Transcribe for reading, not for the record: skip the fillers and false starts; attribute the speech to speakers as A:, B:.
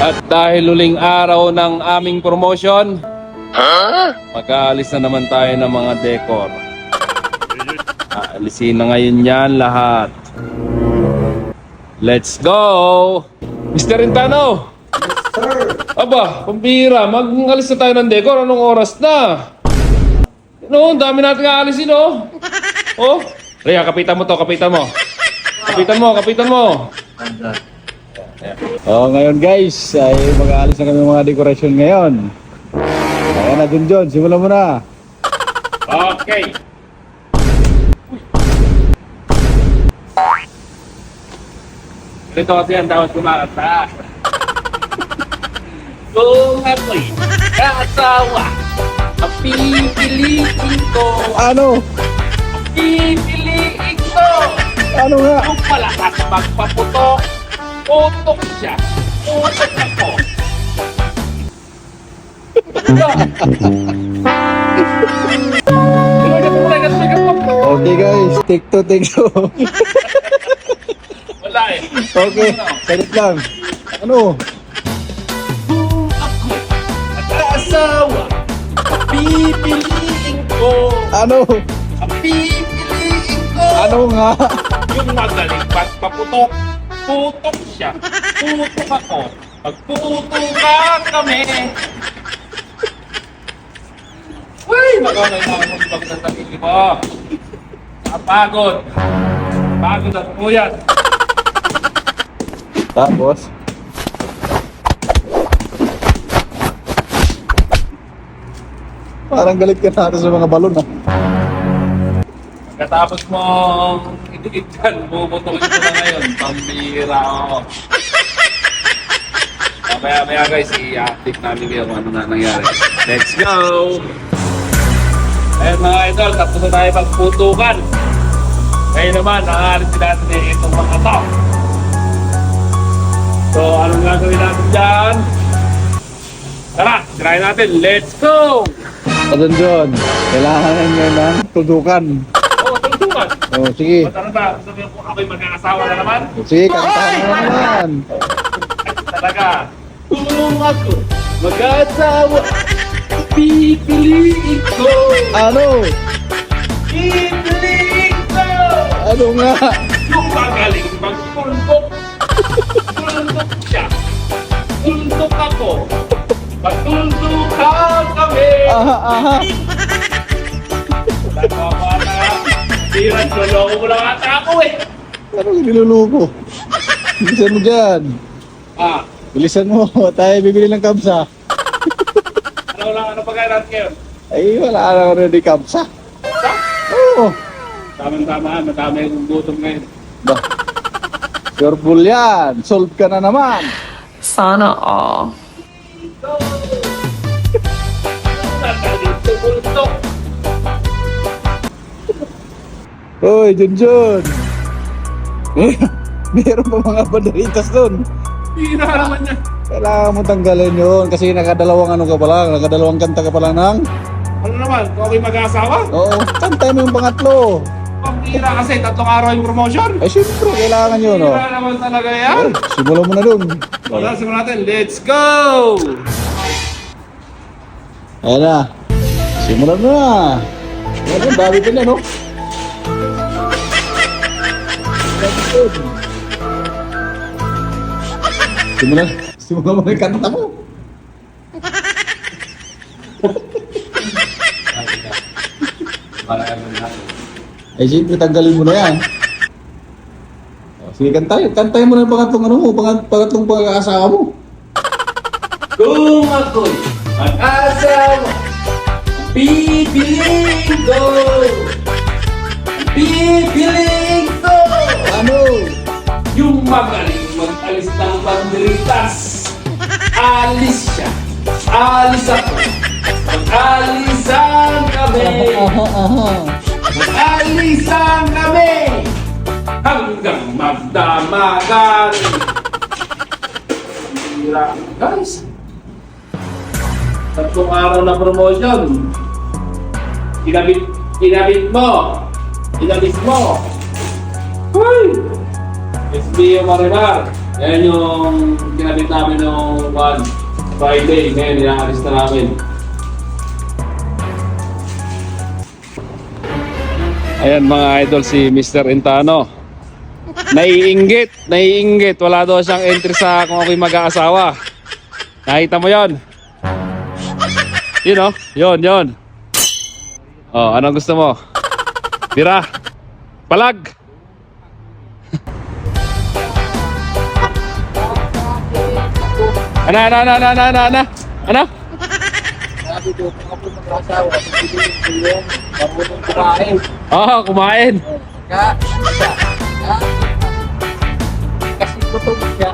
A: At dahil huling araw ng aming promotion, mag-aalis na naman tayo ng mga decor. Aalisin na ngayon yan lahat. Let's go! Mr. Intano! Aba, pambira, mag-alis na tayo ng decor. Anong oras na? No, ang dami natin aalisin, oh. Oh, Rhea, kapitan mo to, kapitan mo. Kapitan mo.
B: Oh, ngayon guys, ay mag-aalis na kami ng mga decoration ngayon. Ayan na, John, simulan mo na.
A: Okay. Ito kasi ang tawag kumakanta. Kung ako'y kaasawa, ang pipiliin ko.
B: Ano?
A: Pipiliin ko.
B: Ano nga?
A: Yung malakas magpaputok, putok siya. Putok ako.
B: Okay guys, take two.
A: Wala eh.
B: Okay, salit lang. Ano?
A: Kung ako'y nag-aasawa, pipiliin ko.
B: Ano?
A: Pipiliin ko.
B: Ano nga?
A: Yung magaling pagpaputok, putok siya. Putok ako. Magputukan kami. Uy, magkano yung mga mong sa sarili mo. Napagod. Pagod at puyat.
B: Tapos? Parang galit ka natin sa mga balon ah.
A: Katapos mong idikit yan, bubutokin ko na ngayon. Pambira ako. Maya guys, i-active namin kayo kung ano na nangyari. Let's go! Ayun mga idol, tapos na tayo magputukan. Ngayon naman, nangalit natin itong mga to. So, anong gagawin natin dyan? Tara, try natin. Let's go!
B: John, kailangan nyo ng tutukan.
A: Oo, tutukan.
B: Oh, sige.
A: Ano ba? Sabihin ko ako'y mag-aasawa na naman?
B: Sige, kantahan mo naman.
A: Talaga. Kung ako mag-asawa, pipiliin ko.
B: Ano?
A: Pipiliin ko.
B: Ano nga?
A: Yung magaling magtultok. Tultok siya. Tultok ako. Magtultukan kami.
B: Aha.
A: Nagpapala. Siran, loloko mo lang ata ako eh.
B: Anong niluluko? Bilisan mo dyan. Bilisan mo. Tayo bibili ng kamsa.
A: Ano pagkain natin ngayon?
B: Ay, wala na rin di kamsa. Oo.
A: Tamang-tama, madami yung gutom ngayon.
B: Bah. Sure full yan. Solve ka na naman.
C: Sana all.
B: Hoy, Junjun. Meron pa mga banderitas doon.
A: Hindi na naman niya.
B: Kailangan mo tanggalin yun kasi nakadalawang ano ka pa lang, nakadalawang kanta ka pa lang ng...
A: Ano naman? Kung ako'y mag-asawa?
B: Oo, kantay mo yung pangatlo.
A: Pambira kasi, 3 araw yung promotion.
B: Ay, syempre, kailangan yun, no?
A: Pambira naman talaga yan.
B: Simulan mo na dun.
A: Wala, simulan natin. Let's go!
B: Ayan na. Simulan mo na. Ayan, dami pa niya, no? Simulan mo na yung kanta mo. Ay, siyempre, tanggalin mo na yan. Sige, kantay mo na yung pangatlong ano mo, pangatlong pag-aasawa mo.
A: Kung ako'y mag-asawa, pipiliin ko. Pipiliin ko.
B: Ano?
A: Yung magaling mag-alis ng banderitas. Alis siya. Alis ako. Mag-alisan kami. Mag-alisan kami. Hanggang magdamagan. Hira. Guys. 3 araw na promotion. Kinabit mo. Inabis mo. Hoy! SBO Marimar. Ayan yung kinabit namin nung Friday. Ngayon, inaalis na namin. Ayan mga idol, si Mr. Intano. Naiinggit. Wala daw siyang entry sa kung ako'y mag-aasawa. Nakita mo yon? Yun o, yun. Oh, anong gusto mo? Tira. Palag. Ano?
B: Sabi ko, kung ako mag-asawa, pipiliin ko yung marunong kumain.
A: Oo, kumain.
B: Kasi gutom siya.